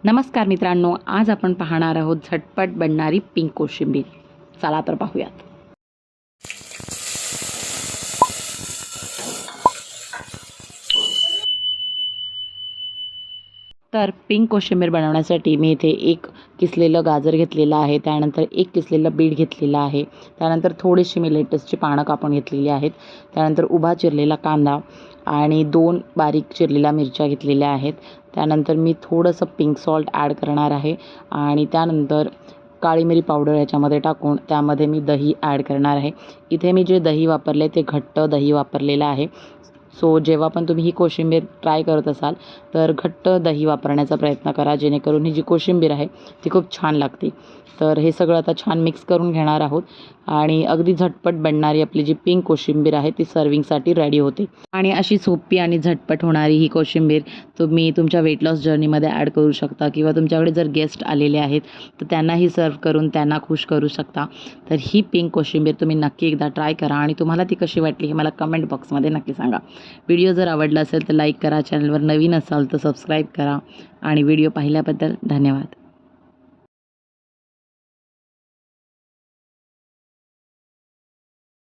नमस्कार मित्रांनो, आज आपण पाहणार आहोत झटपट बनणारी पिंक कोशिंबीर। चला तर पाहूयात। तर पिंक कोशिंबीर बनवण्यासाठी मी इथे एक किसलेलं गाजर घेतलेलं आहे, त्यानंतर एक किसलेलं बीट घेतलेलं आहे, त्यानंतर थोडीशी मी लेट्सची पानं कापून घेतलेली आहेत, त्यानंतर उभा चिरलेला कांदा आणि 2 बारीक चिरलेल्या मिरच्या घेतलेल्या आहेत। त्यानंतर मी थोडंसं पिंक सॉल्ट ॲड करणार आहे आणि त्यानंतर काळी मिरी पावडर याच्यामध्ये टाकून त्यामध्ये मी दही ॲड करणार आहे। इथे मी जे दही वापरले ते घट्ट दही वापरलेलं आहे। सो जेव्हा पण तुम्ही ही कोशिंबीर ट्राय करत असाल तर घट्ट दही वापरण्याचा प्रयत्न करा, जेणेकरून ही जी कोशिंबीर आहे ती खूप छान लागते। तर हे सगळं आता छान मिक्स करून घेणार आहोत आणि अगदी झटपट बनणारी आपली जी पिंक कोशिंबीर आहे ती सर्विंगसाठी रेडी होते। आणि अशी सोपी आणि झटपट होणारी ही कोशिंबीर तुम्ही तुमच्या वेट लॉस जर्नीमध्ये ॲड करू शकता किंवा तुमच्याकडे जर गेस्ट आलेले आहेत तर त्यांनाही सर्व करून त्यांना खुश करू शकता। तर ही पिंक कोशिंबीर तुम्ही नक्की एकदा ट्राय करा आणि तुम्हाला ती कशी वाटली हे मला कमेंट बॉक्समध्ये नक्की सांगा। व्हिडिओ जर आवडला असेल तर लाईक करा, चॅनलवर नवीन असाल तर सबस्क्राईब करा आणि व्हिडिओ पाहिल्याबद्दल धन्यवाद।